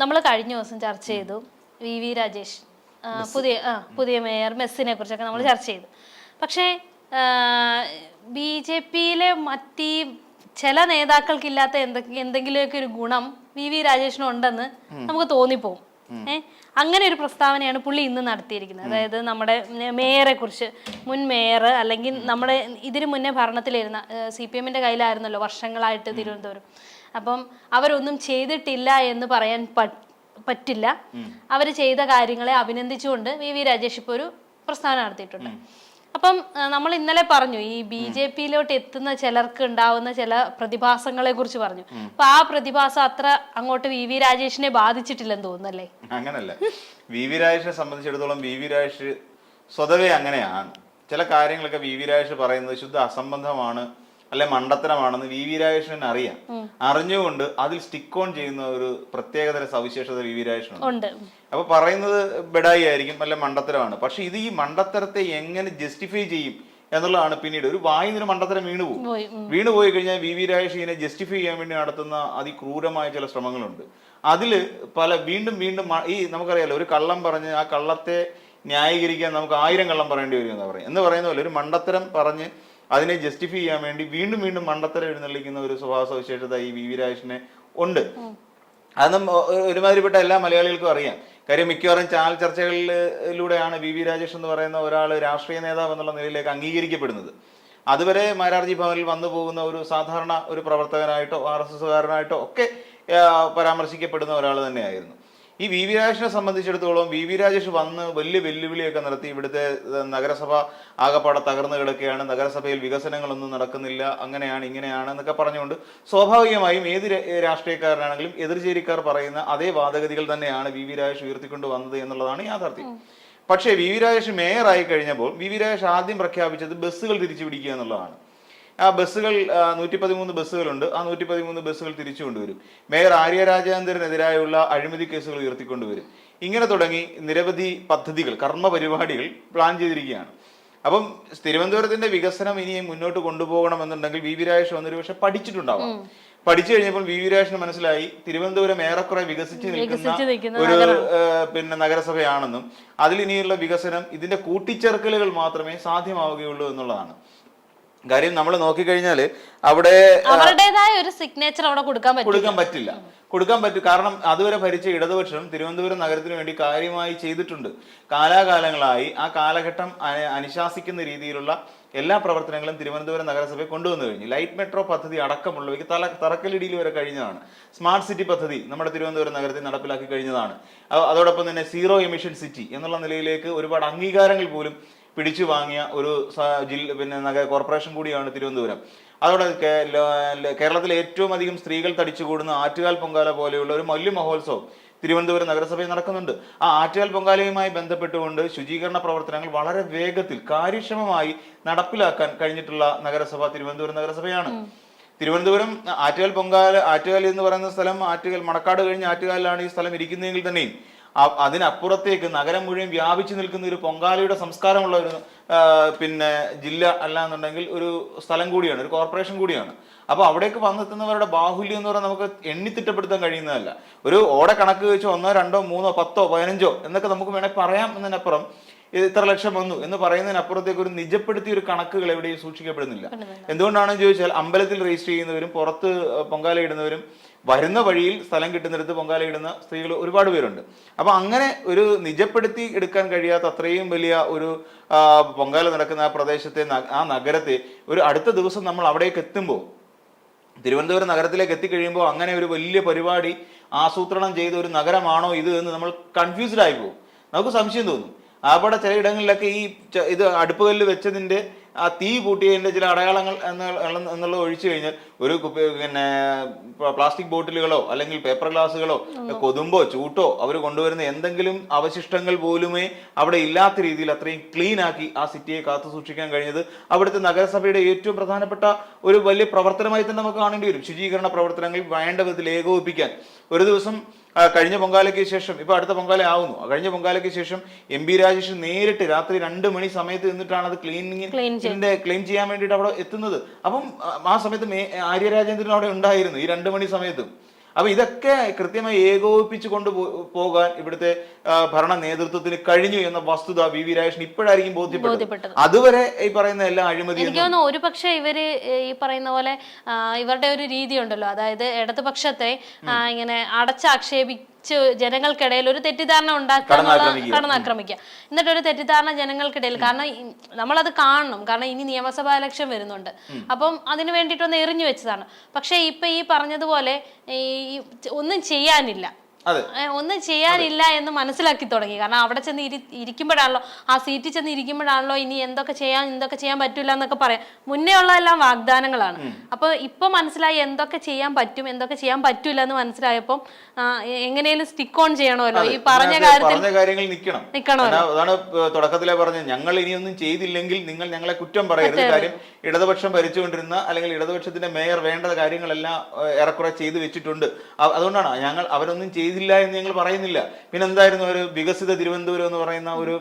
നമ്മൾ കഴിഞ്ഞ ദിവസം ചർച്ച ചെയ്തു വി രാജേഷ് പുതിയ മേയർ മെസ്സിനെ കുറിച്ചൊക്കെ നമ്മൾ ചർച്ച ചെയ്തു. പക്ഷേ BJP-യിലെ മറ്റീ ചില നേതാക്കൾക്കില്ലാത്ത എന്തെങ്കിലുമൊക്കെ ഒരു ഗുണം വി രാജേഷിനുണ്ടെന്ന് നമുക്ക് തോന്നിപ്പോവും. അങ്ങനെ ഒരു പ്രസ്താവനയാണ് പുള്ളി ഇന്ന് നടത്തിയിരിക്കുന്നത്. അതായത് നമ്മുടെ മേയറെ കുറിച്ച്, മുൻ മേയർ അല്ലെങ്കിൽ നമ്മുടെ ഇതിനു മുന്നേ ഭരണത്തിലിരുന്ന CPM-ന്റെ കയ്യിലായിരുന്നല്ലോ വർഷങ്ങളായിട്ട് തിരുവനന്തപുരം. അപ്പം അവരൊന്നും ചെയ്തിട്ടില്ല എന്ന് പറയാൻ പറ്റില്ല. അവർ ചെയ്ത കാര്യങ്ങളെ അഭിനന്ദിച്ചുകൊണ്ട് വി രാജേഷ് ഇപ്പോൾ ഒരു പ്രസ്താവന നടത്തിയിട്ടുണ്ട്. അപ്പം നമ്മൾ ഇന്നലെ പറഞ്ഞു ഈ BJP-യിലോട്ട് എത്തുന്ന ചിലർക്ക് ഉണ്ടാവുന്ന ചില പ്രതിഭാസങ്ങളെ കുറിച്ച് പറഞ്ഞു. അപ്പൊ ആ പ്രതിഭാസം അത്ര അങ്ങോട്ട് വി രാജേഷിനെ ബാധിച്ചിട്ടില്ലെന്ന് തോന്നുന്നല്ലേ? അങ്ങനല്ല. വി രാജേഷിനെ സംബന്ധിച്ചിടത്തോളം വി രാജേഷ് സ്വതവേ അങ്ങനെയാണ്. ചില കാര്യങ്ങളൊക്കെ വി രാജേഷ് പറയുന്നത് ശുദ്ധ അസംബന്ധമാണ്, അല്ലെ മണ്ടത്തരമാണെന്ന് വി രാജേഷിന് അറിയാം. അറിഞ്ഞുകൊണ്ട് അതിൽ സ്റ്റിക്ക് ഓൺ ചെയ്യുന്ന ഒരു പ്രത്യേകതര സവിശേഷത വി രാജേഷിനുണ്ട്. അപ്പൊ പറയുന്നത് ബെഡായി ആയിരിക്കും, അല്ലെ മണ്ടത്തരമാണ്. പക്ഷെ ഇത് ഈ മണ്ടത്തരത്തെ എങ്ങനെ ജസ്റ്റിഫൈ ചെയ്യും എന്നുള്ളതാണ് പിന്നീട്. ഒരു വായുന്നൊരു മണ്ടത്തരം വീണുപോയി കഴിഞ്ഞാൽ വി രാജേഷ് ഇതിനെ ജസ്റ്റിഫൈ ചെയ്യാൻ വേണ്ടി നടത്തുന്ന അതിക്രൂരമായ ചില ശ്രമങ്ങളുണ്ട്. അതില് വീണ്ടും ഈ നമുക്കറിയാലോ, ഒരു കള്ളം പറഞ്ഞ് ആ കള്ളത്തെ ന്യായീകരിക്കാൻ നമുക്ക് 1000 കള്ളം പറയേണ്ടി വരും എന്ന് പറയുന്ന പോലെ ഒരു മണ്ടത്തരം പറഞ്ഞ് അതിനെ ജസ്റ്റിഫൈ ചെയ്യാൻ വേണ്ടി വീണ്ടും മണ്ടത്തരം എഴുന്നള്ളിക്കുന്ന ഒരു സ്വഭാവ സവിശേഷത ഈ വി രാജേഷിന് ഉണ്ട്. അതൊന്നും ഒരുമാതിരിപ്പെട്ട എല്ലാ മലയാളികൾക്കും അറിയാം. കാര്യം മിക്കവാറും ചാനൽ ചർച്ചകളിലൂടെയാണ് വി രാജേഷ് എന്ന് പറയുന്ന ഒരാൾ രാഷ്ട്രീയ നേതാവ് എന്നുള്ള നിലയിലേക്ക് അംഗീകരിക്കപ്പെടുന്നത്. അതുവരെ മാരാർജി ഭവനിൽ വന്നു പോകുന്ന ഒരു സാധാരണ ഒരു പ്രവർത്തകനായിട്ടോ RSSകാരനായിട്ടോ ഒക്കെ പരാമർശിക്കപ്പെടുന്ന ഒരാൾ തന്നെയായിരുന്നു. ഈ വി രാജേഷിനെ സംബന്ധിച്ചിടത്തോളം വി രാജേഷ് വന്ന് വലിയ വെല്ലുവിളിയൊക്കെ നടത്തി. ഇവിടുത്തെ നഗരസഭ ആകപ്പാടെ തകർന്നു കിടക്കുകയാണ്, നഗരസഭയിൽ വികസനങ്ങളൊന്നും നടക്കുന്നില്ല, അങ്ങനെയാണ് ഇങ്ങനെയാണ് എന്നൊക്കെ പറഞ്ഞുകൊണ്ട് സ്വാഭാവികമായും ഏത് രാഷ്ട്രീയക്കാരനാണെങ്കിലും എതിർചേരിക്കാർ പറയുന്ന അതേ വാദഗതികൾ തന്നെയാണ് വി രാജേഷ് ഉയർത്തിക്കൊണ്ട് വന്നത് എന്നുള്ളതാണ് യാഥാർത്ഥ്യം. പക്ഷേ വി രാജേഷ് മേയറായി കഴിഞ്ഞപ്പോൾ വി രാജേഷ് ആദ്യം പ്രഖ്യാപിച്ചത് ബസ്സുകൾ തിരിച്ചു പിടിക്കുക എന്നുള്ളതാണ്. ആ ബസ്സുകൾ 113 ബസ്സുകളുണ്ട്. ആ 113 ബസ്സുകൾ തിരിച്ചു കൊണ്ടുവരും. മേയർ ആര്യ രാജേന്ദ്രനെതിരായുള്ള അഴിമതി കേസുകൾ ഉയർത്തിക്കൊണ്ടുവരും. ഇങ്ങനെ തുടങ്ങി നിരവധി പദ്ധതികൾ, കർമ്മ പരിപാടികൾ പ്ലാൻ ചെയ്തിരിക്കുകയാണ്. അപ്പം തിരുവനന്തപുരത്തിന്റെ വികസനം ഇനിയും മുന്നോട്ട് കൊണ്ടുപോകണമെന്നുണ്ടെങ്കിൽ വി രാജേഷ് വന്നൊരു പക്ഷെ പഠിച്ചിട്ടുണ്ടാവാം. പഠിച്ചു കഴിഞ്ഞപ്പോൾ വി രാജേഷിന് മനസ്സിലായി തിരുവനന്തപുരം ഏറെക്കുറെ വികസിച്ച് നിൽക്കുന്ന ഒരു നഗരസഭയാണെന്നും അതിൽ ഇനിയുള്ള വികസനം ഇതിന്റെ കൂട്ടിച്ചേർക്കലുകൾ മാത്രമേ സാധ്യമാവുകയുള്ളൂ എന്നുള്ളതാണ് കാര്യം. നമ്മൾ നോക്കിക്കഴിഞ്ഞാല് അവിടെ അവരുടേതായ ഒരു സിഗ്നേച്ചർ അവിടെ കൊടുക്കാൻ പറ്റും. കാരണം അതുവരെ ഭരിച്ച ഇടതുപക്ഷം തിരുവനന്തപുരം നഗരത്തിന് വേണ്ടി കാര്യമായി ചെയ്തിട്ടുണ്ട്. കാലാകാലങ്ങളായി ആ കാലഘട്ടം അനുശാസിക്കുന്ന രീതിയിലുള്ള എല്ലാ പ്രവർത്തനങ്ങളും തിരുവനന്തപുരം നഗരസഭയെ കൊണ്ടുവന്നു കഴിഞ്ഞു. ലൈറ്റ് മെട്രോ പദ്ധതി അടക്കമുള്ളവയ്ക്ക് തറക്കല്ലിടിയിൽ വരെ കഴിഞ്ഞതാണ്. സ്മാർട്ട് സിറ്റി പദ്ധതി നമ്മുടെ തിരുവനന്തപുരം നഗരത്തിൽ നടപ്പിലാക്കി കഴിഞ്ഞതാണ്. അതോടൊപ്പം തന്നെ സീറോ എമിഷൻ സിറ്റി എന്നുള്ള നിലയിലേക്ക് ഒരുപാട് അംഗീകാരങ്ങൾ പോലും പിടിച്ചു വാങ്ങിയ ഒരു കോർപ്പറേഷൻ കൂടിയാണ് തിരുവനന്തപുരം. അതോടെ കേരളത്തിലെ ഏറ്റവും അധികം സ്ത്രീകൾ തടിച്ചുകൂടുന്ന ആറ്റുകാൽ പൊങ്കാല പോലെയുള്ള ഒരു വലിയ മഹോത്സവം തിരുവനന്തപുരം നഗരസഭയിൽ നടക്കുന്നുണ്ട്. ആ ആറ്റുകാൽ പൊങ്കാലയുമായി ബന്ധപ്പെട്ടുകൊണ്ട് ശുചീകരണ പ്രവർത്തനങ്ങൾ വളരെ വേഗത്തിൽ കാര്യക്ഷമമായി നടപ്പിലാക്കാൻ കഴിഞ്ഞിട്ടുള്ള നഗരസഭ തിരുവനന്തപുരം നഗരസഭയാണ്. തിരുവനന്തപുരം ആറ്റുകാൽ എന്ന് പറയുന്ന സ്ഥലം മണക്കാട് കഴിഞ്ഞ് ആറ്റുകാലിലാണ് ഈ സ്ഥലം ഇരിക്കുന്നതെങ്കിൽ തന്നെയും അതിനപ്പുറത്തേക്ക് നഗരം മുഴുവൻ വ്യാപിച്ചു നിൽക്കുന്ന ഒരു പൊങ്കാലയുടെ സംസ്കാരമുള്ള ഒരു ജില്ല അല്ല എന്നുണ്ടെങ്കിൽ ഒരു സ്ഥലം കൂടിയാണ്, ഒരു കോർപ്പറേഷൻ കൂടിയാണ്. അപ്പൊ അവിടേക്ക് വന്നെത്തുന്നവരുടെ ബാഹുല്യം എന്ന് പറഞ്ഞാൽ നമുക്ക് എണ്ണിത്തിട്ടപ്പെടുത്താൻ കഴിയുന്നതല്ല. ഒരു ഓടെ കണക്ക് വെച്ചോ 1, 2, 3, 10, 15 എന്നൊക്കെ നമുക്ക് വേണമെങ്കിൽ പറയാം. എന്നതിനപ്പുറം ഇത്ര ലക്ഷം വന്നു എന്ന് പറയുന്നതിനപ്പുറത്തേക്ക് ഒരു നിജപ്പെടുത്തിയ ഒരു കണക്കുകൾ എവിടെയും സൂക്ഷിക്കപ്പെടുന്നില്ല. എന്തുകൊണ്ടാണെന്ന് ചോദിച്ചാൽ അമ്പലത്തിൽ രജിസ്റ്റർ ചെയ്യുന്നവരും പുറത്ത് പൊങ്കാല ഇടുന്നവരും വരുന്ന വഴിയിൽ സ്ഥലം കിട്ടുന്നിടത്ത് പൊങ്കാല ഇടുന്ന സ്ത്രീകൾ ഒരുപാട് പേരുണ്ട്. അപ്പൊ അങ്ങനെ ഒരു നിജപ്പെടുത്തി എടുക്കാൻ കഴിയാത്ത അത്രയും വലിയ ഒരു പൊങ്കാല നടക്കുന്ന ആ പ്രദേശത്തെ ആ നഗരത്തെ ഒരു അടുത്ത ദിവസം നമ്മൾ അവിടേക്ക് എത്തുമ്പോൾ, തിരുവനന്തപുരം നഗരത്തിലേക്ക് എത്തിക്കഴിയുമ്പോൾ അങ്ങനെ ഒരു വലിയ പരിപാടി ആസൂത്രണം ചെയ്ത ഒരു നഗരമാണോ ഇത് എന്ന് നമ്മൾ കൺഫ്യൂസ്ഡ് ആയി പോകും. നമുക്ക് സംശയം തോന്നും. അവിടെ ചിലയിടങ്ങളിലൊക്കെ ഇത് അടുപ്പുകല്ല് വെച്ചതിന്റെ ആ തീ കൂട്ടിയതിന്റെ ചില അടയാളങ്ങൾ എന്നുള്ളത് ഒഴിച്ചു കഴിഞ്ഞാൽ ഒരു പ്ലാസ്റ്റിക് ബോട്ടിലുകളോ അല്ലെങ്കിൽ പേപ്പർ ഗ്ലാസുകളോ കൊതുമ്പോ ചൂട്ടോ അവർ കൊണ്ടുവരുന്ന എന്തെങ്കിലും അവശിഷ്ടങ്ങൾ പോലുമേ അവിടെ ഇല്ലാത്ത രീതിയിൽ അത്രയും ക്ലീൻ ആക്കി ആ സിറ്റിയെ കാത്തു സൂക്ഷിക്കാൻ കഴിഞ്ഞത് അവിടുത്തെ നഗരസഭയുടെ ഏറ്റവും പ്രധാനപ്പെട്ട ഒരു വലിയ പ്രവർത്തനമായി തന്നെ നമുക്ക് കാണേണ്ടി വരും. ശുചീകരണ പ്രവർത്തനങ്ങൾ വേണ്ട വിധത്തിൽ ഏകോപിപ്പിക്കാൻ ഒരു ദിവസം കഴിഞ്ഞ പൊങ്കാലയ്ക്ക് ശേഷം, ഇപ്പൊ അടുത്ത പൊങ്കാല ആവുന്നു, കഴിഞ്ഞ പൊങ്കാലയ്ക്ക് ശേഷം MP രാജേഷ് നേരിട്ട് രാത്രി 2 മണി സമയത്ത് നിന്നിട്ടാണ് അത് ക്ലെയിം ചെയ്യാൻ വേണ്ടിയിട്ട് അവിടെ എത്തുന്നത്. അപ്പം ആ സമയത്ത് ആര്യ രാജേന്ദ്രൻ അവിടെ ഉണ്ടായിരുന്നു ഈ 2 മണി സമയത്തും. അപ്പൊ ഇതൊക്കെ കൃത്യമായി ഏകോപിപ്പിച്ചു പോകാൻ ഇവിടുത്തെ ഭരണ നേതൃത്വത്തിന് കഴിഞ്ഞു എന്ന വസ്തുത വി രാജേഷിന് ഇപ്പോഴായിരിക്കും ബോധ്യപ്പെട്ടത്. അതുവരെ ഈ പറയുന്ന എല്ലാ അഴിമതി എനിക്ക് തോന്നുന്നു ഒരു പക്ഷെ ഇവര് ഈ പറയുന്ന പോലെ ഇവരുടെ ഒരു രീതി ഉണ്ടല്ലോ, അതായത് ഇടതുപക്ഷത്തെ ഇങ്ങനെ അടച്ചാക്ഷേപിച്ച് ജനങ്ങൾക്കിടയിൽ ഒരു തെറ്റിദ്ധാരണ കടന്നാക്രമിക്കുക, എന്നിട്ട് ഒരു തെറ്റിദ്ധാരണ ജനങ്ങൾക്കിടയിൽ, കാരണം നമ്മളത് കാണണം, കാരണം ഇനി നിയമസഭാ ഇലക്ഷൻ വരുന്നുണ്ട്, അപ്പം അതിനു വേണ്ടിയിട്ടൊന്ന് എറിഞ്ഞു വെച്ചതാണ്. പക്ഷെ ഇപ്പൊ ഈ പറഞ്ഞതുപോലെ ഈ ഒന്നും ചെയ്യാനില്ല, ഒന്നും ചെയ്യാനില്ല എന്ന് മനസ്സിലാക്കി തുടങ്ങി. കാരണം അവിടെ ചെന്ന് ഇരിക്കുമ്പോഴാണല്ലോ, ആ സീറ്റിൽ ചെന്ന് ഇരിക്കുമ്പോഴാണല്ലോ ഇനി എന്തൊക്കെ ചെയ്യാൻ പറ്റില്ല എന്നൊക്കെ പറയാം. മുന്നേ ഉള്ളതെല്ലാം വാഗ്ദാനങ്ങളാണ്. അപ്പൊ ഇപ്പൊ മനസ്സിലായി എന്തൊക്കെ ചെയ്യാൻ പറ്റും, എന്തൊക്കെ ചെയ്യാൻ പറ്റൂല എന്ന് മനസ്സിലായപ്പം എങ്ങനെയും സ്റ്റിക്ക് ഓൺ ചെയ്യണമല്ലോ, ഈ പറഞ്ഞ കാര്യങ്ങൾ നിൽക്കണമല്ലോ. അതാണ് തുടക്കത്തിലെ പറഞ്ഞത്, ഞങ്ങൾ ഇനിയൊന്നും ചെയ്തില്ലെങ്കിൽ നിങ്ങൾ ഞങ്ങളെ കുറ്റം പറയരുത്. കാര്യം ഇടതുപക്ഷം ഭരിച്ചുകൊണ്ടിരുന്ന അല്ലെങ്കിൽ ഇടതുപക്ഷത്തിന്റെ മേയർ വേണ്ട കാര്യങ്ങളെല്ലാം ഏറെക്കുറെ ചെയ്തു വെച്ചിട്ടുണ്ട്. അതുകൊണ്ടാണ് ഞങ്ങൾ അവരൊന്നും ചെയ്തില്ല എന്ന് ഞങ്ങൾ പറയുന്നില്ല. പിന്നെ എന്തായിരുന്നു ഒരു വികസിത തിരുവനന്തപുരം എന്ന് പറയുന്ന ഒരു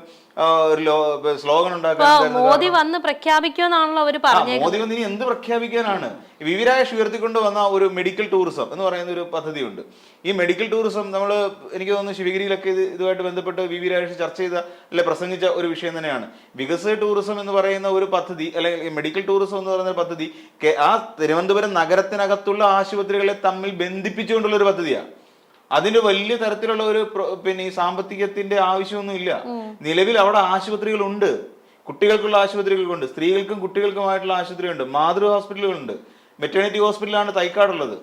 സ്ലോഗൻ ഉണ്ടാക്കാൻ മോദി വന്ന് പ്രഖ്യാപിക്കുമെന്നാണല്ലോ അവർ പറഞ്ഞത്. മോദി വന്ന് ഇനി എന്ത് പ്രഖ്യാപിക്കാനാണ്? വി രാജേഷ് ഉയർത്തിക്കൊണ്ട് വന്ന ഒരു മെഡിക്കൽ ടൂറിസം എന്ന് പറയുന്ന ഒരു പദ്ധതിയുണ്ട്. ഈ മെഡിക്കൽ ടൂറിസം നമ്മൾ എനിക്ക് തോന്നുന്നു ശിവഗിരിയിലൊക്കെ ഇതുമായിട്ട് ബന്ധപ്പെട്ട് വി രാജേഷ് ചർച്ച ചെയ്ത അല്ലെ പ്രസംഗിച്ച ഒരു വിഷയം തന്നെയാണ്. വികസിത ടൂറിസം എന്ന് പറയുന്ന ഒരു പദ്ധതി, അല്ലെങ്കിൽ മെഡിക്കൽ ടൂറിസം എന്ന് പറയുന്ന പദ്ധതി ആ തിരുവനന്തപുരം നഗരത്തിനകത്തുള്ള ആശുപത്രികളെ തമ്മിൽ ബന്ധിപ്പിച്ചുകൊണ്ടുള്ള ഒരു പദ്ധതിയാണ്. അതിന് വലിയ തരത്തിലുള്ള ഒരു ഈ സാമ്പത്തികത്തിന്റെ ആവശ്യമൊന്നുമില്ല. നിലവിൽ അവിടെ ആശുപത്രികളുണ്ട്, കുട്ടികൾക്കുള്ള ആശുപത്രികളുണ്ട്, സ്ത്രീകൾക്കും കുട്ടികൾക്കുമായിട്ടുള്ള ആശുപത്രിയുണ്ട്, മാതൃ ഹോസ്പിറ്റലുകളുണ്ട്, മെറ്റേണിറ്റി ഹോസ്പിറ്റലാണ് തൈക്കാടുള്ളത്.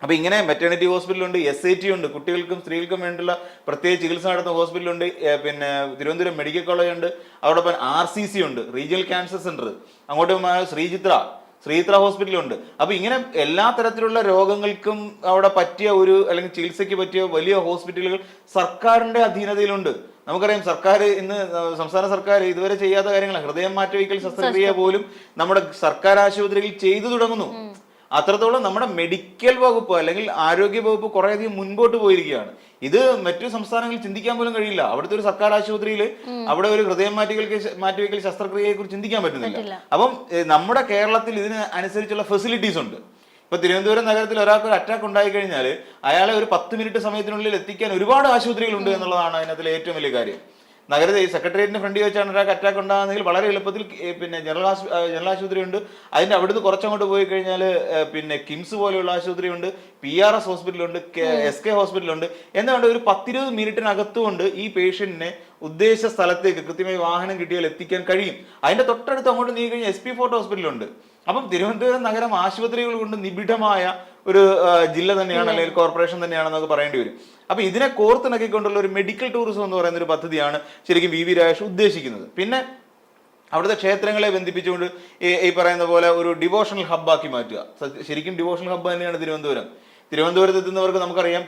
അപ്പൊ ഇങ്ങനെ മെറ്റേണിറ്റി ഹോസ്പിറ്റലുണ്ട്, SIT ഉണ്ട്, കുട്ടികൾക്കും സ്ത്രീകൾക്കും വേണ്ടിയുള്ള പ്രത്യേക ചികിത്സ നടത്തുന്ന ഹോസ്പിറ്റലുണ്ട്, പിന്നെ തിരുവനന്തപുരം മെഡിക്കൽ കോളേജ് ഉണ്ട്, അതോടൊപ്പം RCC ഉണ്ട്, റീജിയണൽ ക്യാൻസർ സെന്റർ, അങ്ങോട്ട് ശ്രീചിത്ര ഹോസ്പിറ്റലുണ്ട്. അപ്പൊ ഇങ്ങനെ എല്ലാ തരത്തിലുള്ള രോഗങ്ങൾക്കും അവിടെ പറ്റിയ ഒരു അല്ലെങ്കിൽ ചികിത്സയ്ക്ക് പറ്റിയ വലിയ ഹോസ്പിറ്റലുകൾ സർക്കാരിന്റെ അധീനതയിലുണ്ട്. നമുക്കറിയാം സർക്കാർ ഇന്ന് സംസ്ഥാന സർക്കാർ ഇതുവരെ ചെയ്യാത്ത കാര്യങ്ങൾ, ഹൃദയം മാറ്റിവയ്ക്കൽ ശസ്ത്രക്രിയ പോലും നമ്മുടെ സർക്കാർ ആശുപത്രിയിൽ ചെയ്തു തുടങ്ങുന്നു. അത്രത്തോളം നമ്മുടെ മെഡിക്കൽ വകുപ്പ് അല്ലെങ്കിൽ ആരോഗ്യ വകുപ്പ് കുറേയധികം മുൻപോട്ട് പോയിരിക്കുകയാണ്. ഇത് മറ്റു സംസ്ഥാനങ്ങളിൽ ചിന്തിക്കാൻ പോലും കഴിയില്ല. അവിടുത്തെ ഒരു സർക്കാർ ആശുപത്രിയിൽ അവിടെ ഒരു ഹൃദയം മാറ്റിവെക്കൽ ശസ്ത്രക്രിയയെ കുറിച്ച് ചിന്തിക്കാൻ പറ്റുന്നില്ല. അപ്പം നമ്മുടെ കേരളത്തിൽ ഇതിന് അനുസരിച്ചുള്ള ഫെസിലിറ്റീസ് ഉണ്ട്. ഇപ്പൊ തിരുവനന്തപുരം നഗരത്തിൽ ഒരാൾക്ക് ഒരു അറ്റാക്ക് ഉണ്ടായി കഴിഞ്ഞാൽ അയാളെ ഒരു 10 മിനിറ്റ് സമയത്തിനുള്ളിൽ എത്തിക്കാൻ ഒരുപാട് ആശുപത്രികളുണ്ട് എന്നുള്ളതാണ് അതിനകത്തിലെ ഏറ്റവും വലിയ കാര്യം. നഗരത്തിൽ സെക്രട്ടേറിയറ്റിന്റെ ഫ്രണ്ടിൽ വെച്ചാണ് ഒരാൾക്ക് അറ്റാക്ക് ഉണ്ടാകുന്നതെങ്കിൽ വളരെ എളുപ്പത്തിൽ പിന്നെ ജനറൽ ആശുപത്രി ഉണ്ട്. അതിന്റെ അവിടുന്ന് കുറച്ചങ്ങോട്ട് പോയി കഴിഞ്ഞാൽ പിന്നെ കിംസ് പോലെയുള്ള ആശുപത്രി ഉണ്ട്, PRS ഹോസ്പിറ്റലുണ്ട്, SK ഹോസ്പിറ്റലുണ്ട്. എന്തുകൊണ്ട് ഒരു 10-20 മിനിറ്റിനകത്തുകൊണ്ട് ഈ പേഷ്യന്റിനെ ഉദ്ദേശ സ്ഥലത്തേക്ക് കൃത്യമായി വാഹനം കിട്ടിയാൽ എത്തിക്കാൻ കഴിയും. അതിന്റെ തൊട്ടടുത്ത് അങ്ങോട്ട് നീങ്ങി കഴിഞ്ഞാൽ SP ഫോർട്ട് ഹോസ്പിറ്റലുണ്ട്. അപ്പം തിരുവനന്തപുരം നഗരം ആശുപത്രികൾ കൊണ്ട് നിബിഡമായ ഒരു ജില്ല തന്നെയാണ്, അല്ലെങ്കിൽ കോർപ്പറേഷൻ തന്നെയാണെന്നൊക്കെ പറയേണ്ടി വരും. അപ്പൊ ഇതിനെ കോർത്തിണക്കിക്കൊണ്ടുള്ള ഒരു മെഡിക്കൽ ടൂറിസം എന്ന് പറയുന്ന ഒരു പദ്ധതിയാണ് ശരിക്കും വി രാജേഷ് ഉദ്ദേശിക്കുന്നത്. പിന്നെ അവിടുത്തെ ക്ഷേത്രങ്ങളെ ബന്ധിപ്പിച്ചുകൊണ്ട് ഈ പറയുന്ന പോലെ ഒരു ഡിവോഷണൽ ഹബ്ബാക്കി മാറ്റുക. ശരിക്കും ഡിവോഷണൽ ഹബ്ബ് തന്നെയാണ് തിരുവനന്തപുരം. തിരുവനന്തപുരത്ത് എത്തുന്നവർക്ക് നമുക്കറിയാം,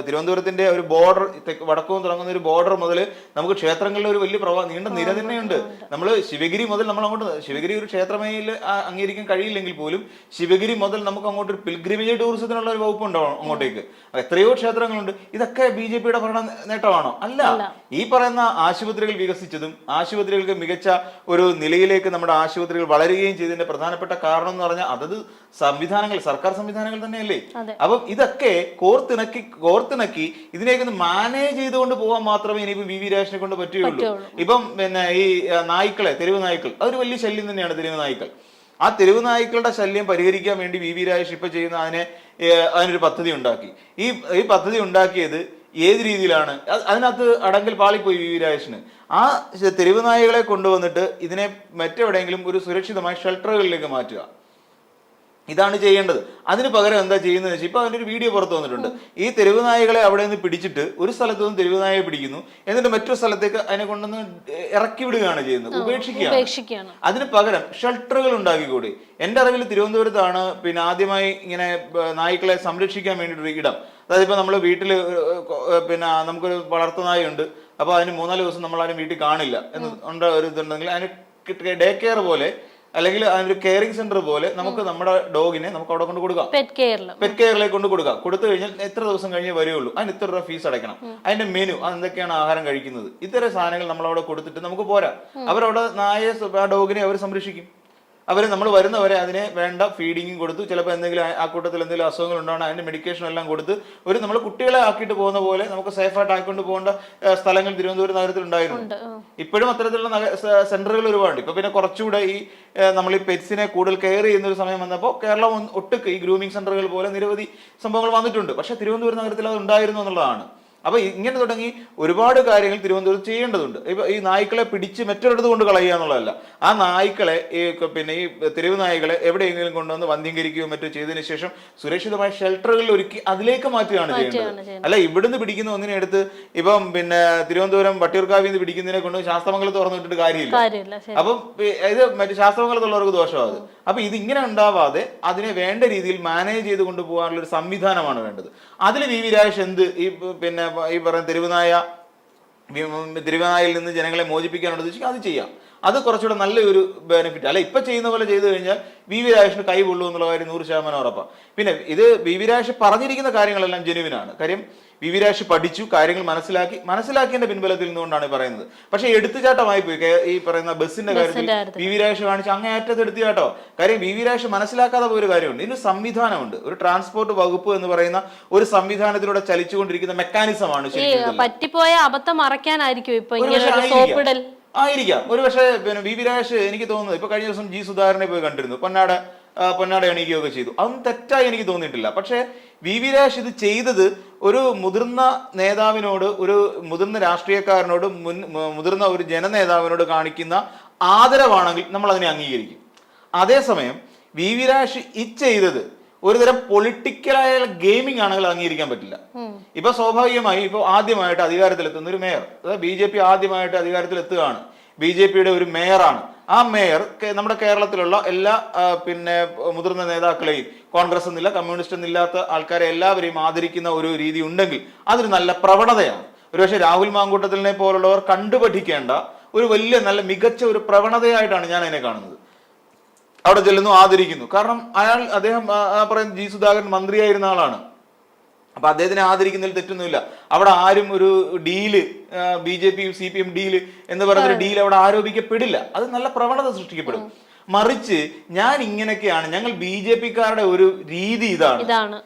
തിരുവനന്തപുരത്തിന്റെ ഒരു ബോർഡർ വടക്കവും തുടങ്ങുന്ന ഒരു ബോർഡർ മുതൽ നമുക്ക് ക്ഷേത്രങ്ങളുടെ ഒരു വലിയ നീണ്ട നിര തന്നെയുണ്ട്. നമ്മൾ ശിവഗിരി മുതൽ നമ്മൾ അങ്ങോട്ട്, ശിവഗിരി ഒരു ക്ഷേത്രമേയിൽ അംഗീകരിക്കാൻ കഴിയില്ലെങ്കിൽ പോലും ശിവഗിരി മുതൽ നമുക്ക് അങ്ങോട്ട് ഒരു പിൽഗ്രിമേജ് ടൂറിസത്തിനുള്ള ഒരു വകുപ്പ് ഉണ്ടാവും അങ്ങോട്ടേക്ക്. എത്രയോ ക്ഷേത്രങ്ങളുണ്ട്. ഇതൊക്കെ BJPയുടെ ഭരണ നേട്ടമാണോ? അല്ല. ഈ പറയുന്ന ആശുപത്രികൾ വികസിച്ചതും ആശുപത്രികൾക്ക് മികച്ച ഒരു നിലയിലേക്ക് നമ്മുടെ ആശുപത്രികൾ വളരുകയും ചെയ്തതിന്റെ പ്രധാനപ്പെട്ട കാരണം എന്ന് പറഞ്ഞാൽ അതത് സംവിധാനങ്ങൾ, സർക്കാർ സംവിധാനങ്ങൾ തന്നെയല്ലേ. അപ്പം ഇതൊക്കെ കോർത്തിണക്കി ഇതിനെയൊക്കെ മാനേജ് ചെയ്തുകൊണ്ട് പോകാൻ മാത്രമേ ഇനിയിപ്പോ വി രാജേഷിനെ കൊണ്ട് പറ്റുകയുള്ളൂ. ഇപ്പം പിന്നെ ഈ നായ്ക്കളെ, തെരുവ് നായ്ക്കൾ, അതൊരു വലിയ ശല്യം തന്നെയാണ് തെരുവ് നായ്ക്കൾ. ആ തെരുവ് നായ്ക്കളുടെ ശല്യം പരിഹരിക്കാൻ വേണ്ടി വി രാജേഷ് ഇപ്പൊ ചെയ്യുന്ന അതിനൊരു പദ്ധതി ഉണ്ടാക്കി. ഈ പദ്ധതി ഉണ്ടാക്കിയത് ഏത് രീതിയിലാണ്? അതിനകത്ത് അടങ്കൽ പാളിപ്പോയി വി രാജേഷിന്. ആ തെരുവ് നായകളെ കൊണ്ടുവന്നിട്ട് ഇതിനെ മറ്റെവിടെയെങ്കിലും ഒരു സുരക്ഷിതമായ ഷെൽട്ടറുകളിലേക്ക് മാറ്റുക. ഇതാണ് ചെയ്യേണ്ടത്. അതിന് പകരം എന്താ ചെയ്യുന്നത് വെച്ചാൽ ഇപ്പൊ അതിന്റെ ഒരു വീഡിയോ പുറത്തു വന്നിട്ടുണ്ട്. ഈ തെരുവ് നായകളെ അവിടെ നിന്ന് പിടിച്ചിട്ട് ഒരു സ്ഥലത്ത് നിന്ന് തെരുവ് നായയെ പിടിക്കുന്നു, എന്നിട്ട് മറ്റൊരു സ്ഥലത്തേക്ക് അതിനെ കൊണ്ടുവന്ന് ഇറക്കി വിടുകയാണ് ചെയ്യുന്നത്, ഉപേക്ഷിക്കുകയാണ്. അതിന് പകരം ഷെൽട്ടറുകൾ ഉണ്ടാക്കിക്കൂടി. എന്റെ അറിവിൽ തിരുവനന്തപുരത്താണ് പിന്നെ ആദ്യമായി ഇങ്ങനെ നായ്ക്കളെ സംരക്ഷിക്കാൻ വേണ്ടിയിട്ടൊരു ഇടം. അതായത് ഇപ്പൊ നമ്മള് വീട്ടില് പിന്നെ നമുക്കൊരു വളർത്തുനായ ഉണ്ട്, അപ്പൊ അതിന് 4 ദിവസം നമ്മൾ അതിന് വീട്ടിൽ കാണില്ല എന്ന് ഉണ്ട് ഒരു ഇതുണ്ടെങ്കിൽ അതിന് ഡേ കെയർ പോലെ അല്ലെങ്കിൽ അതിനൊരു കെയറിംഗ് സെന്റർ പോലെ നമുക്ക് നമ്മുടെ ഡോഗിനെ നമുക്ക് അവിടെ കൊണ്ട് കൊടുക്കാം, പെറ്റ് കെയറിലേക്ക് കൊണ്ട് കൊടുക്കാം. കൊടുത്തു കഴിഞ്ഞാൽ എത്ര ദിവസം കഴിഞ്ഞേ വരികയുള്ളൂ, അതിന് ഇത്ര രൂപ ഫീസ് അടയ്ക്കണം, അതിന്റെ മെനു, അതെന്തൊക്കെയാണ് ആഹാരം കഴിക്കുന്നത്, ഇത്തരം സാധനങ്ങൾ നമ്മളവിടെ കൊടുത്തിട്ട് നമുക്ക് പോരാ. അവരവിടെ നായ ഡോഗിനെ അവർ സംരക്ഷിക്കും. അവർ നമ്മൾ വരുന്നവരെ അതിനെ വേണ്ട ഫീഡിങ്ങും കൊടുത്തു, ചിലപ്പോൾ എന്തെങ്കിലും ആ കൂട്ടത്തിൽ എന്തെങ്കിലും അസുഖങ്ങൾ ഉണ്ടാവണം അതിന്റെ മെഡിക്കേഷൻ എല്ലാം കൊടുത്ത് ഒരു നമ്മൾ കുട്ടികളെ ആക്കിയിട്ട് പോകുന്ന പോലെ നമുക്ക് സേഫായിട്ട് ആക്കിക്കൊണ്ട് പോകേണ്ട സ്ഥലങ്ങൾ തിരുവനന്തപുരം നഗരത്തിൽ ഉണ്ടായിരുന്നു. ഇപ്പോഴും അത്തരത്തിലുള്ള സെന്ററുകൾ ഒരുപാട്. ഇപ്പൊ പിന്നെ കുറച്ചുകൂടെ ഈ നമ്മൾ ഈ പെറ്റ്സിനെ കൂടുതൽ കെയർ ചെയ്യുന്ന ഒരു സമയം വന്നപ്പോൾ കേരളം ഒട്ടുക്ക് ഈ ഗ്രൂമിംഗ് സെന്ററുകൾ പോലെ നിരവധി സംഭവങ്ങൾ വന്നിട്ടുണ്ട്. പക്ഷെ തിരുവനന്തപുരം നഗരത്തിൽ അത് ഉണ്ടായിരുന്നു എന്നുള്ളതാണ്. അപ്പൊ ഇങ്ങനെ തുടങ്ങി ഒരുപാട് കാര്യങ്ങൾ തിരുവനന്തപുരത്ത് ചെയ്യേണ്ടതുണ്ട്. ഇപ്പൊ ഈ നായ്ക്കളെ പിടിച്ച് മറ്റൊരിടത്ത് കൊണ്ട് കളയുക എന്നുള്ളതല്ല, ആ നായ്ക്കളെ പിന്നെ ഈ തെരുവ് നായ്ക്കളെ എവിടെയെങ്കിലും കൊണ്ടുവന്ന് വന്ധ്യംകരിക്കുകയോ മറ്റോ ചെയ്തതിനു ശേഷം സുരക്ഷിതമായ ഷെൽട്ടറുകളിൽ ഒരുക്കി അതിലേക്ക് മാറ്റുകയാണ് ചെയ്യേണ്ടത്. അല്ല ഇവിടുന്ന് പിടിക്കുന്ന ഒന്നിനെ എടുത്ത് ഇപ്പം പിന്നെ തിരുവനന്തപുരം വട്ടിയൂർക്കാവിൽ നിന്ന് പിടിക്കുന്നതിനെ കൊണ്ട് ശാസ്ത്രമംഗലത്ത് തുറന്നിട്ടിട്ട് കാര്യമില്ല. അപ്പം ഇത് മറ്റു ശാസ്ത്രമംഗലത്തുള്ളവർക്ക് ദോഷമാകും. അപ്പൊ ഇതിങ്ങനെ ഉണ്ടാവാതെ അതിനെ വേണ്ട രീതിയിൽ മാനേജ് ചെയ്ത് കൊണ്ടുപോകാനുള്ള ഒരു സംവിധാനമാണ് വേണ്ടത്. അതിൽ വി രാജേഷ് എന്ത് പിന്നെ ഈ പറയുന്ന തിരുവനായിൽ നിന്ന് ജനങ്ങളെ മോചിപ്പിക്കാനുള്ളത് വെച്ചാൽ അത് ചെയ്യാം. അത് കുറച്ചുകൂടെ നല്ലൊരു ബെനിഫിറ്റ്. അല്ല ഇപ്പൊ ചെയ്യുന്ന പോലെ ചെയ്തു കഴിഞ്ഞാൽ വി രാജേഷിന് കൈ കൊള്ളൂ എന്നുള്ള കാര്യം 100% ഉറപ്പാണ്. പിന്നെ ഇത് വി രാജേഷ് പറഞ്ഞിരിക്കുന്ന കാര്യങ്ങളെല്ലാം ജെനുവിനാണ്. കാര്യം വി രാജേഷ് പഠിച്ചു, കാര്യങ്ങൾ മനസ്സിലാക്കിയതിന്റെ പിൻബലത്തിൽ നിന്നുകൊണ്ടാണ് പറയുന്നത്. പക്ഷെ എടുത്തുചാട്ടമായി പോയി ഈ പറയുന്ന ബസ്സിന്റെ കാര്യത്തിൽ വി രാജേഷ് കാണിച്ച് അങ്ങേയറ്റത്ത് എടുത്തുചാട്ടോ. കാര്യം വി രാജേഷ് മനസ്സിലാക്കാതെ പോയൊരു കാര്യമുണ്ട്. ഇതിന് സംവിധാനമുണ്ട്. ഒരു ട്രാൻസ്പോർട്ട് വകുപ്പ് എന്ന് പറയുന്ന ഒരു സംവിധാനത്തിലൂടെ ചലിച്ചുകൊണ്ടിരിക്കുന്ന മെക്കാനിസമാണ്. പറ്റിപ്പോയ അബദ്ധം മറയ്ക്കാനായിരിക്കും ആയിരിക്കാം ഒരു പക്ഷേ. പിന്നെ വി രാജേഷ് എനിക്ക് തോന്നുന്നത് ഇപ്പൊ കഴിഞ്ഞ ദിവസം ജി സുധാകരനെ പോയി കണ്ടിരുന്നു, പൊന്നാട എണീക്കുകയൊക്കെ ചെയ്തു. അതൊന്നും തെറ്റായി എനിക്ക് തോന്നിയിട്ടില്ല. പക്ഷേ വി രാജേഷ് ഇത് ചെയ്തത് ഒരു മുതിർന്ന നേതാവിനോട്, ഒരു മുതിർന്ന രാഷ്ട്രീയക്കാരനോട്, മുതിർന്ന ഒരു ജനനേതാവിനോട് കാണിക്കുന്ന ആദരവാണെങ്കിൽ നമ്മൾ അതിനെ അംഗീകരിക്കും. അതേസമയം വി രാജേഷ് ചെയ്തത് ഒരുതരം പൊളിറ്റിക്കലായ ഗെയിമിംഗ് ആണെങ്കിൽ അംഗീകരിക്കാൻ പറ്റില്ല. ഇപ്പൊ സ്വാഭാവികമായി ഇപ്പൊ ആദ്യമായിട്ട് അധികാരത്തിലെത്തുന്ന ഒരു മേയർ, അതായത് BJP ആദ്യമായിട്ട് അധികാരത്തിലെത്തുകയാണ്, BJPയുടെ ഒരു മേയറാണ്. ആ മേയർ നമ്മുടെ കേരളത്തിലുള്ള എല്ലാ പിന്നെ മുതിർന്ന നേതാക്കളെയും, കോൺഗ്രസ് എന്നില്ല കമ്മ്യൂണിസ്റ്റ് എന്നില്ലാത്ത ആൾക്കാരെ എല്ലാവരെയും ആദരിക്കുന്ന ഒരു രീതി ഉണ്ടെങ്കിൽ അതൊരു നല്ല പ്രവണതയാണ്. ഒരുപക്ഷെ രാഹുൽ മാങ്കൂട്ടത്തിലിനെ പോലുള്ളവർ കണ്ടുപഠിക്കേണ്ട ഒരു വലിയ നല്ല മികച്ച ഒരു പ്രവണതയായിട്ടാണ് ഞാൻ അതിനെ കാണുന്നത്. അവിടെ ചെല്ലുന്നു, ആദരിക്കുന്നു. കാരണം അദ്ദേഹം പറയുന്ന ജി സുധാകരൻ മന്ത്രിയായിരുന്ന ആളാണ്. അപ്പൊ അദ്ദേഹത്തിനെ ആദരിക്കുന്നതിൽ തെറ്റൊന്നുമില്ല. അവിടെ ആരും ഒരു ഡീല് BJP CPM ഡീല് എന്ന് പറയുന്നൊരു ഡീൽ അവിടെ ആരോപിക്കപ്പെടില്ല. അത് നല്ല പ്രവണത സൃഷ്ടിക്കപ്പെടും. മറിച്ച് ഞാൻ ഇങ്ങനെയൊക്കെയാണ്, ഞങ്ങൾ BJPക്കാരുടെ ഒരു രീതി ഇതാണ്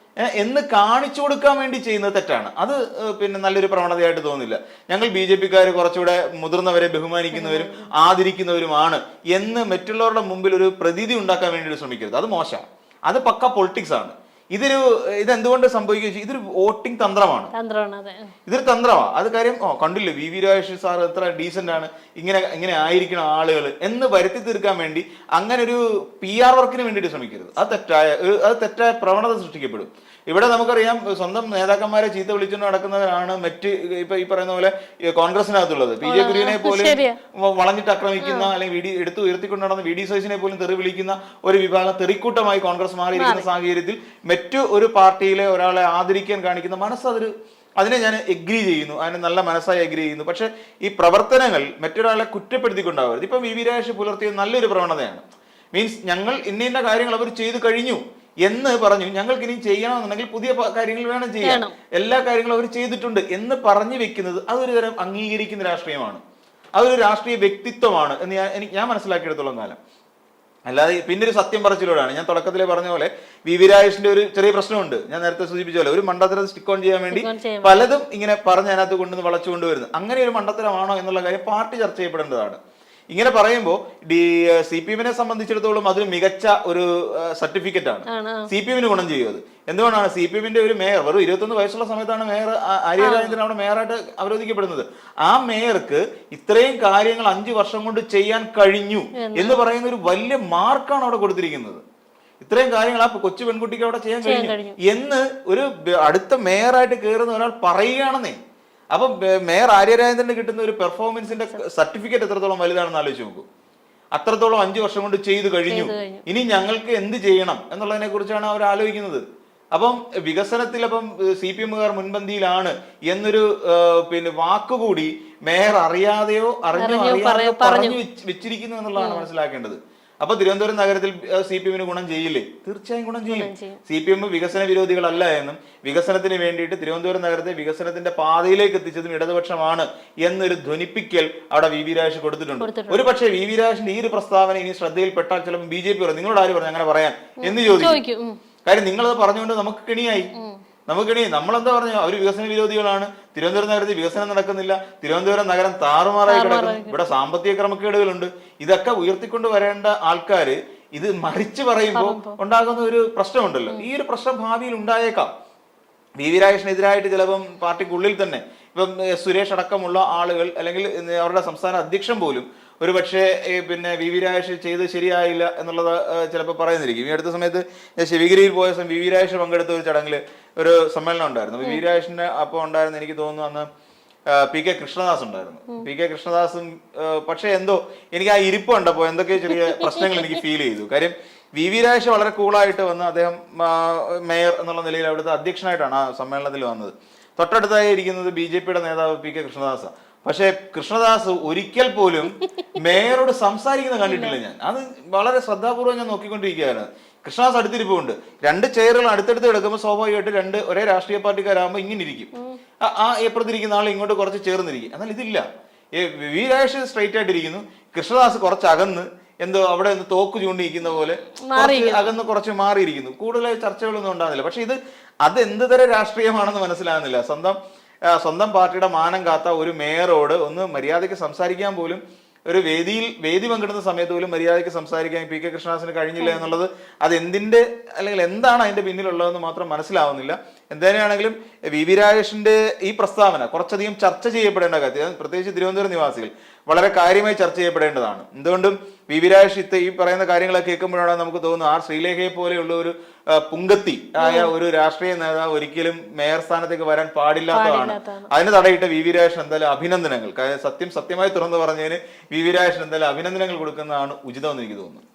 എന്ന് കാണിച്ചു കൊടുക്കാൻ വേണ്ടി ചെയ്യുന്നത് തെറ്റാണ്. അത് പിന്നെ നല്ലൊരു പ്രവണതയായിട്ട് തോന്നില്ല. ഞങ്ങൾ BJPക്കാർ കുറച്ചുകൂടെ മുതിർന്നവരെ ബഹുമാനിക്കുന്നവരും ആദരിക്കുന്നവരുമാണ് എന്ന് മറ്റുള്ളവരുടെ മുമ്പിൽ ഒരു പ്രതീതി ഉണ്ടാക്കാൻ വേണ്ടി ശ്രമിക്കരുത്. അത് മോശമാണ്. അത് പക്ക പൊളിറ്റിക്സ് ആണ്. ഇതെന്തുകൊണ്ട് സംഭവിക്കുക? ഇതൊരു വോട്ടിംഗ് തന്ത്രമാണ്. ഇതൊരു തന്ത്രമാണ്. അത് കാര്യം കണ്ടില്ലേ വി രാജേഷ് സാർ എത്ര ഡീസന്റ് ആണ്, ഇങ്ങനെ ആയിരിക്കണം ആളുകൾ എന്ന് വരുത്തി തീർക്കാൻ വേണ്ടി അങ്ങനെ ഒരു PR വർക്കിന് വേണ്ടിയിട്ട് ശ്രമിക്കരുത്. അത് തെറ്റായ പ്രവണത സൃഷ്ടിക്കപ്പെടും. ഇവിടെ നമുക്കറിയാം സ്വന്തം നേതാക്കന്മാരെ ചീത്ത വിളിച്ചുകൊണ്ട് നടക്കുന്നവരാണ് മറ്റ് ഇപ്പൊ ഈ പറയുന്ന പോലെ കോൺഗ്രസിനകത്തുള്ളത്. PJ കുര്യനെ പോലും വളഞ്ഞിട്ട് ആക്രമിക്കുന്ന അല്ലെങ്കിൽ എടുത്തു ഉയർത്തിക്കൊണ്ട് നടന്ന VD സതീശനെ പോലും തെറി വിളിക്കുന്ന ഒരു വിഭാഗം തെറിക്കൂട്ടമായി കോൺഗ്രസ് മാറിയിരിക്കുന്ന സാഹചര്യത്തിൽ മറ്റു ഒരു പാർട്ടിയിലെ ഒരാളെ ആദരിക്കാൻ കാണിക്കുന്ന മനസ്സ് അതിനെ ഞാൻ എഗ്രി ചെയ്യുന്നു, അതിനെ നല്ല മനസ്സായി എഗ്രി ചെയ്യുന്നു. പക്ഷെ ഈ പ്രവർത്തനങ്ങൾ മറ്റൊരാളെ കുറ്റപ്പെടുത്തിക്കൊണ്ടാവരുത്. ഇപ്പം വി രാജേഷ് പുലർത്തിയ നല്ലൊരു പ്രവണതയാണ്. മീൻസ് ഞങ്ങൾ ഇന്ന കാര്യങ്ങൾ അവർ ചെയ്തു കഴിഞ്ഞു എന്ന് പറഞ്ഞു, ഞങ്ങൾക്ക് ഇനി ചെയ്യണമെന്നുണ്ടെങ്കിൽ പുതിയ കാര്യങ്ങൾ വേണം ചെയ്യാൻ, എല്ലാ കാര്യങ്ങളും അവർ ചെയ്തിട്ടുണ്ട് എന്ന് പറഞ്ഞു വെക്കുന്നത് അതൊരു തരം അംഗീകരിക്കുന്ന രാഷ്ട്രീയമാണ്. അതൊരു രാഷ്ട്രീയ വ്യക്തിത്വമാണ് എന്ന് ഞാൻ മനസ്സിലാക്കിയെടുത്തോളം കാലം. അല്ലാതെ പിന്നെ ഒരു സത്യം പറച്ചിലൂടെയാണ്. ഞാൻ തുടക്കത്തിലെ പറഞ്ഞ പോലെ വി രാജേഷിന്റെ ഒരു ചെറിയ പ്രശ്നമുണ്ട്. ഞാൻ നേരത്തെ സൂചിപ്പിച്ച പോലെ ഒരു മണ്ടത്തരം സ്റ്റിക്ക് ഓൺ ചെയ്യാൻ വേണ്ടി പലതും ഇങ്ങനെ പറഞ്ഞ് അതിനകത്ത് കൊണ്ടുവന്ന് വളച്ചുകൊണ്ടുവരുന്നു. അങ്ങനെ ഒരു മണ്ടത്തരമാണോ എന്നുള്ള കാര്യം പാർട്ടി ചർച്ച ചെയ്യപ്പെടേണ്ടതാണ്. ഇങ്ങനെ പറയുമ്പോൾ CPM-നെ സംബന്ധിച്ചിടത്തോളം അതൊരു മികച്ച ഒരു സർട്ടിഫിക്കറ്റ് ആണ്. CPM-ന് ഗുണം ചെയ്യും അത്. എന്തുകൊണ്ടാണ് CPM-ന്റെ ഒരു മേയർ വെറും 21 വയസ്സുള്ള സമയത്താണ് മേയർ ആര്യ രാജേന്ദ്രൻ അവിടെ മേയറായിട്ട് അവരോധിക്കപ്പെടുന്നത്. ആ മേയർക്ക് ഇത്രയും കാര്യങ്ങൾ 5 വർഷം കൊണ്ട് ചെയ്യാൻ കഴിഞ്ഞു എന്ന് പറയുന്ന ഒരു വലിയ മാർക്കാണ് അവിടെ കൊടുത്തിരിക്കുന്നത്. ഇത്രയും കാര്യങ്ങൾ ആ കൊച്ചു പെൺകുട്ടിക്ക് അവിടെ ചെയ്യാൻ കഴിഞ്ഞു എന്ന് ഒരു അടുത്ത മേയറായിട്ട് കയറുന്ന ഒരാൾ പറയുകയാണെന്നേ. അപ്പം മേയർ ആര്യ രാജേന്ദ്രന് കിട്ടുന്ന ഒരു പെർഫോമൻസിന്റെ സർട്ടിഫിക്കറ്റ് എത്രത്തോളം വലുതാണെന്ന് ആലോചിച്ച് നോക്കൂ. അത്രത്തോളം 5 വർഷം കൊണ്ട് ചെയ്തു കഴിഞ്ഞു, ഇനി ഞങ്ങൾക്ക് എന്ത് ചെയ്യണം എന്നുള്ളതിനെ കുറിച്ചാണ് അവർ ആലോചിക്കുന്നത്. അപ്പം വികസനത്തിൽ അപ്പം CPM-കാർ മുൻപന്തിയിലാണ് എന്നൊരു പിന്നെ വാക്കുകൂടി മേയർ അറിയാതെയോ അറിഞ്ഞോ പറഞ്ഞു വെച്ചിരിക്കുന്നു എന്നുള്ളതാണ് മനസ്സിലാക്കേണ്ടത്. അപ്പൊ തിരുവനന്തപുരം നഗരത്തിൽ CPM ഗുണം ചെയ്യില്ലേ? തീർച്ചയായും ഗുണം ചെയ്യും. CPM വികസന വിരോധികളല്ല എന്നും വികസനത്തിന് വേണ്ടിയിട്ട് തിരുവനന്തപുരം നഗരത്തെ വികസനത്തിന്റെ പാതയിലേക്ക് എത്തിച്ചതും ഇടതുപക്ഷമാണ് എന്നൊരു ധ്വനിപ്പിക്കൽ അവിടെ VV രാജേഷ് കൊടുത്തിട്ടുണ്ട്. ഒരു പക്ഷേ VV രാജേഷിന്റെ ഈ ഒരു പ്രസ്താവന ഇനി ശ്രദ്ധയിൽപ്പെട്ടാൽ ചിലപ്പോൾ BJP പറയും നിങ്ങളോട് ആര് പറഞ്ഞു അങ്ങനെ പറയാൻ എന്ന് ചോദിക്കും. കാര്യം നിങ്ങളത് പറഞ്ഞുകൊണ്ട് നമുക്ക് കെണിയായി. നമ്മളെന്താ പറഞ്ഞു? അവർ വികസന വിരോധികളാണ്, തിരുവനന്തപുരം നഗരത്തിൽ വികസനം നടക്കുന്നില്ല, തിരുവനന്തപുരം നഗരം താറുമാറായി കിടക്കും, ഇവിടെ സാമ്പത്തിക ക്രമക്കേടുകളുണ്ട്. ഇതൊക്കെ ഉയർത്തിക്കൊണ്ട് വരേണ്ട ആൾക്കാര് ഇത് മറിച്ച് പറയുമ്പോൾ ഉണ്ടാകുന്ന ഒരു പ്രശ്നമുണ്ടല്ലോ. ഈ ഒരു പ്രശ്നം ഭാവിയിൽ ഉണ്ടായേക്കാം. VV രാജേഷിനെതിരായിട്ട് ചിലപ്പം പാർട്ടിക്കുള്ളിൽ തന്നെ ഇപ്പം സുരേഷ് അടക്കമുള്ള ആളുകൾ അല്ലെങ്കിൽ അവരുടെ സംസ്ഥാന അധ്യക്ഷൻ പോലും ഒരു പക്ഷേ പിന്നെ VV രാജേഷ് ചെയ്ത് ശരിയായില്ല എന്നുള്ളത് ചിലപ്പോൾ പറയുന്നിരിക്കും. ഈ അടുത്ത സമയത്ത് ശിവഗിരിയിൽ പോയ സമയം VV രാജേഷ് പങ്കെടുത്ത ഒരു ചടങ്ങിൽ ഒരു സമ്മേളനം ഉണ്ടായിരുന്നു. VV രാജേഷിന്റെ അപ്പോൾ ഉണ്ടായിരുന്നു, എനിക്ക് തോന്നുന്നു അന്ന് PK കൃഷ്ണദാസ് ഉണ്ടായിരുന്നു. PK കൃഷ്ണദാസും പക്ഷെ എന്തോ എനിക്ക് ആ ഇരിപ്പ് കണ്ടപ്പോൾ എന്തൊക്കെയോ ചെറിയ പ്രശ്നങ്ങൾ എനിക്ക് ഫീൽ ചെയ്തു. കാര്യം VV രാജേഷ് വളരെ കൂളായിട്ട് വന്ന് അദ്ദേഹം മേയർ എന്നുള്ള നിലയിൽ അവിടുത്തെ അധ്യക്ഷനായിട്ടാണ് ആ സമ്മേളനത്തിൽ വന്നത്. തൊട്ടടുത്തായി ഇരിക്കുന്നത് BJPയുടെ നേതാവ് PK കൃഷ്ണദാസ്. പക്ഷെ കൃഷ്ണദാസ് ഒരിക്കൽ പോലും മേയറോട് സംസാരിക്കുന്നത് കണ്ടിട്ടില്ല ഞാൻ. അത് വളരെ ശ്രദ്ധാപൂർവ്വം ഞാൻ നോക്കിക്കൊണ്ടിരിക്കുകയാണ്. കൃഷ്ണദാസ് അടുത്തിരിപ്പുണ്ട്. 2 ചെയറുകൾ അടുത്തടുത്ത് കിടക്കുമ്പോൾ സ്വാഭാവികമായിട്ട് ഒരേ രാഷ്ട്രീയ പാർട്ടിക്കാരാകുമ്പോൾ ഇങ്ങനെ ഇരിക്കും. ആ എപ്പുറത്തിരിക്കുന്ന ആൾ ഇങ്ങോട്ട് കുറച്ച് ചേർന്നിരിക്കും. എന്നാൽ ഇതില്ല. VV രാജേഷ് സ്ട്രൈറ്റ് ആയിട്ടിരിക്കുന്നു, കൃഷ്ണദാസ് കുറച്ച് അകന്ന് എന്തോ അവിടെ നിന്ന് തോക്ക് ചൂണ്ടിയിരിക്കുന്ന പോലെ അകന്ന് കുറച്ച് മാറിയിരിക്കുന്നു. കൂടുതൽ ചർച്ചകളൊന്നും ഉണ്ടാകുന്നില്ല. പക്ഷെ അത് എന്ത് തരം രാഷ്ട്രീയമാണെന്ന് മനസ്സിലാകുന്നില്ല. സ്വന്തം പാർട്ടിയുടെ മാനം കാത്ത ഒരു മേയറോട് ഒന്ന് മര്യാദയ്ക്ക് സംസാരിക്കാൻ പോലും, ഒരു വേദി പങ്കിടുന്ന സമയത്ത് പോലും മര്യാദയ്ക്ക് സംസാരിക്കാൻ PK കൃഷ്ണദാസിന് കഴിഞ്ഞില്ല എന്നുള്ളത് അത് എന്തിന്റെ അല്ലെങ്കിൽ എന്താണ് അതിന്റെ പിന്നിലുള്ളതെന്ന് മാത്രം മനസ്സിലാവുന്നില്ല. എന്തായാലും VV രാജേഷിന്റെ ഈ പ്രസ്താവന കുറച്ചധികം ചർച്ച ചെയ്യപ്പെടേണ്ട കാര്യം, പ്രത്യേകിച്ച് തിരുവനന്തപുരം നിവാസികൾ വളരെ കാര്യമായി ചർച്ച ചെയ്യപ്പെടേണ്ടതാണ്. എന്തുകൊണ്ടും VV രാജേഷ് ഈ പറയുന്ന കാര്യങ്ങളൊക്കെ കേൾക്കുമ്പോഴാണ് നമുക്ക് തോന്നുന്നത് R ശ്രീലേഖയെ പോലെയുള്ള ഒരു പുങ്കത്തി ആയ ഒരു രാഷ്ട്രീയ നേതാവ് ഒരിക്കലും മേയർ സ്ഥാനത്തേക്ക് വരാൻ പാടില്ലാത്തതാണ്. അതിന് തടയിട്ട VV രാജേഷ് എന്തായാലും അഭിനന്ദനങ്ങൾ. സത്യമായി തുറന്നു പറഞ്ഞതിന് VV രാജേഷ് എന്തായാലും അഭിനന്ദനങ്ങൾ കൊടുക്കുന്നതാണ് ഉചിതമെന്ന് എനിക്ക് തോന്നുന്നു.